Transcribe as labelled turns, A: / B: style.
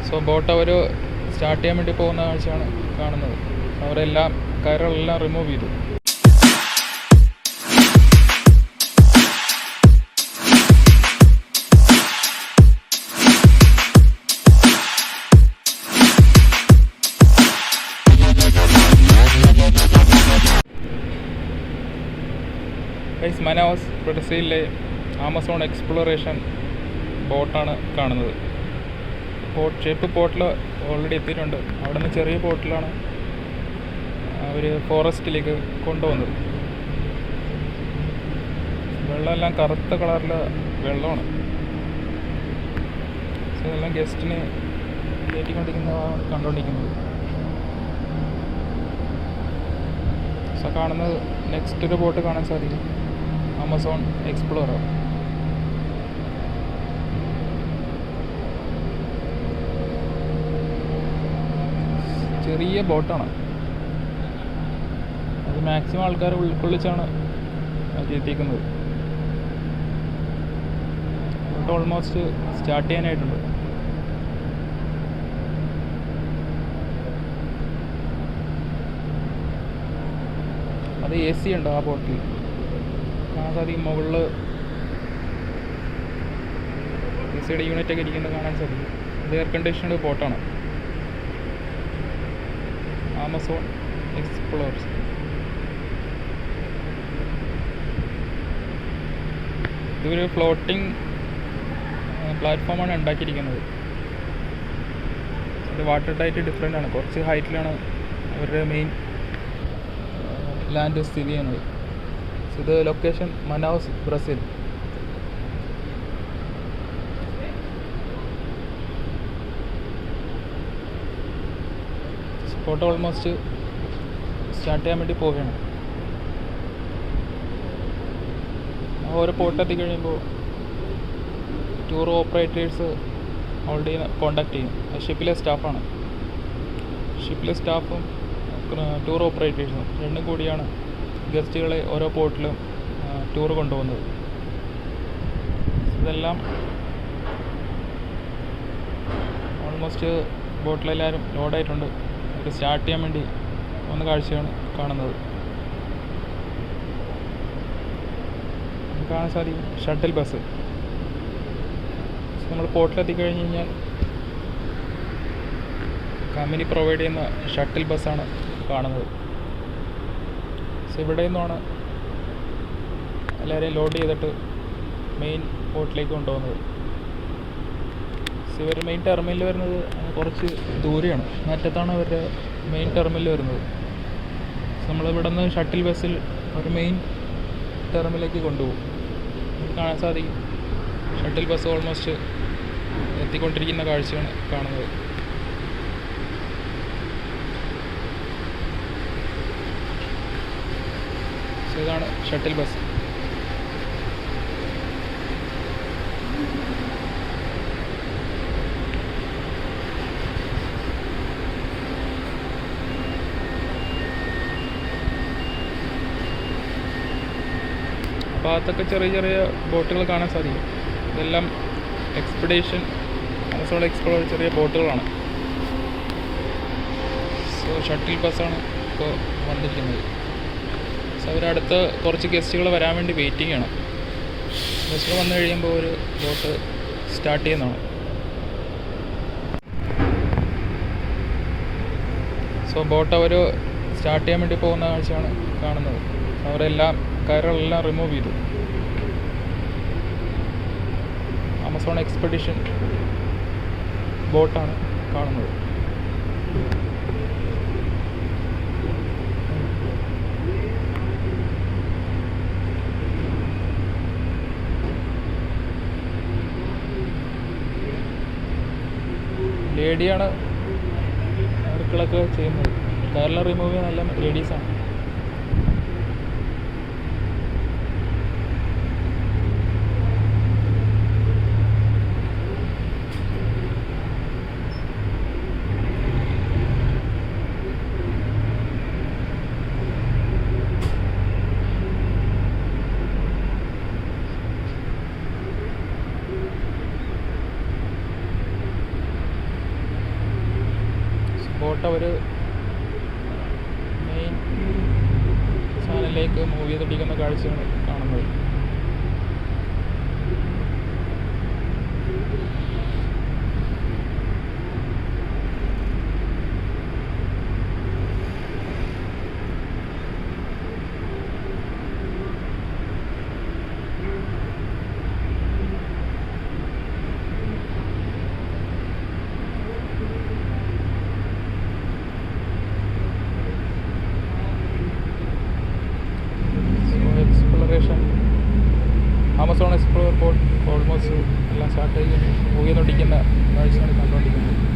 A: So boat അവർ start ചെയ്യാൻ വേണ്ടി പോകുന്ന കാഴ്ചയാണ് കാണുന്നത്. അവരെല്ലാം കയറുകളെല്ലാം റിമൂവ് ചെയ്തു. മനാസ് ബ്രസീലിലെ ആമസോൺ എക്സ്പ്ലോറേഷൻ ബോട്ടാണ് കാണുന്നത്. ഷേപ്പ് ബോട്ടിൽ ഓൾറെഡി എത്തിയിട്ടുണ്ട്. അവിടെ നിന്ന് ചെറിയ ബോട്ടിലാണ് അവർ ഫോറസ്റ്റിലേക്ക് കൊണ്ടുവന്നത്. വെള്ളമെല്ലാം കറുത്ത കളറിൽ വെള്ളമാണ്. സോ ഇതെല്ലാം ഗസ്റ്റിന് കയറ്റിക്കൊണ്ടിരിക്കുന്നതാണ് കണ്ടുകൊണ്ടിരിക്കുന്നത്. സോ കാണുന്നത് നെക്സ്റ്റ് ഒരു ബോട്ട് കാണാൻ സാധിക്കും, ആമസോൺ എക്സ്പ്ലോറർ. ചെറിയ ബോട്ടാണ് അത്. മാക്സിമം ആൾക്കാർ ഉൾക്കൊള്ളിച്ചാണ് അത് എത്തിക്കുന്നത്. ബോട്ട് ഓൾമോസ്റ്റ് സ്റ്റാർട്ട് ചെയ്യാനായിട്ടുണ്ട്. അത് AC ഉണ്ട് ആ ബോട്ടിൽ. കാണാൻ സാധിക്കും മുകളിൽ ACയുടെ യൂണിറ്റൊക്കെ ഇരിക്കുന്നത് കാണാൻ സാധിക്കും. അത് എയർ കണ്ടീഷൻഡ് ബോട്ടാണ്, ആമസോൺ എക്സ്പ്ലോറർ. ഇതൊരു ഫ്ലോട്ടിംഗ് പ്ലാറ്റ്ഫോമാണ് ഉണ്ടാക്കിയിരിക്കുന്നത്. ഇത് വാട്ടർ ടൈറ്റ് ഡിഫറെൻ്റ് ആണ്. കുറച്ച് ഹൈറ്റിലാണ് അവരുടെ മെയിൻ ലാൻഡ് സ്ഥിതി ചെയ്യുന്നത്. ഇത് location Manaus, Brazil. Boat almost start ചെയ്യാൻ വേണ്ടി പോവുകയാണ്. ഓരോ പോർട്ട് എത്തിക്കഴിയുമ്പോൾ ടൂർ ഓപ്പറേറ്റേഴ്സ് ഓൾറെഡി കോണ്ടാക്ട് ചെയ്യും. ഷിപ്പിലെ സ്റ്റാഫാണ്. ഷിപ്പിലെ സ്റ്റാഫും ടൂർ ഓപ്പറേറ്റേഴ്സും രണ്ടും കൂടിയാണ് ഗസ്റ്റുകളെ ഓരോ പോർട്ടിലും ടൂർ കൊണ്ടുപോകുന്നത്. ഇതെല്ലാം ഓൾമോസ്റ്റ് ബോട്ടിലെല്ലാവരും ലോഡായിട്ടുണ്ട്. ഇത് സ്റ്റാർട്ട് ചെയ്യാൻ വേണ്ടി വന്ന കാഴ്ചയാണ് കാണുന്നത്. കാണാൻ സാധിക്കും ഷട്ടിൽ ബസ്. നമ്മൾ പോർട്ടിലെത്തിക്കഴിഞ്ഞ് കഴിഞ്ഞാൽ കമ്പനി പ്രൊവൈഡ് ചെയ്യുന്ന ഷട്ടിൽ ബസ്സാണ് കാണുന്നത്. സോ ഇവിടെ നിന്നാണ് എല്ലാവരെയും ലോഡ് ചെയ്തിട്ട് മെയിൻ പോർട്ടിലേക്ക് കൊണ്ടുപോകുന്നത്. സോ ഇവർ മെയിൻ ടെർമിനൽ വരുന്നത് കുറച്ച് ദൂരെയാണ്. മറ്റത്താണ് അവരുടെ മെയിൻ ടെർമിനൽ വരുന്നത്. നമ്മളിവിടെ നിന്ന് ഷട്ടിൽ ബസ്സിൽ ഒരു മെയിൻ ടെർമിനലിലേക്ക് കൊണ്ടുപോകും. കാണാൻ സാധിക്കും ഷട്ടിൽ ബസ് ഓൾമോസ്റ്റ് എത്തിക്കൊണ്ടിരിക്കുന്ന കാഴ്ചയാണ് കാണുന്നത്. സോ ഇതാണ് ഷട്ടിൽ ബസ്. ഭാഗത്തൊക്കെ ചെറിയ ചെറിയ ബോട്ടുകൾ കാണാൻ സാധിക്കും. ഇതെല്ലാം എക്സ്പെഡീഷൻ ആമസോൺ എക്സ്പ്ലോറർ ചെറിയ ബോട്ടുകളാണ്. സോ ഷട്ടിൽ ബസ്സാണ് ഇപ്പോൾ വന്നിരിക്കുന്നത്. സോ അവരടുത്ത് കുറച്ച് ഗസ്റ്റുകൾ വരാൻ വേണ്ടി വെയിറ്റിംഗ് ആണ്. ഗസ്റ്റുകൾ വന്നു കഴിയുമ്പോൾ ഒരു ബോട്ട് സ്റ്റാർട്ട് ചെയ്യുന്നതാണ്. സോ ബോട്ട് അവർ സ്റ്റാർട്ട് ചെയ്യാൻ വേണ്ടി പോകുന്ന കാഴ്ചയാണ് കാണുന്നത്. അവരെല്ലാം കയറുകളെല്ലാം റിമൂവ് ചെയ്തു. ആമസോൺ എക്സ്പെഡിഷൻ ബോട്ടാണ് കാണുന്നത്. ലേഡിയാണ് വർക്കുകളൊക്കെ ചെയ്യുന്നത്. കയറെല്ലാം റിമൂവ് ചെയ്യുന്ന എല്ലാം ലേഡീസാണ്. തൊട്ട് അവർ മെയിൻ ചാനലിലേക്ക് മൂവ് ചെയ്തിരിക്കുന്ന കാഴ്ചയാണ് കാണുന്നത്. Exploration Amazon explore port almost എല്ലാം സ്റ്റാർട്ട് ചെയ്ത് മൂവ് ചെയ്തുകൊണ്ടിരിക്കുന്ന കാഴ്ചയാണ് കണ്ടുകൊണ്ടിരിക്കുന്നത്.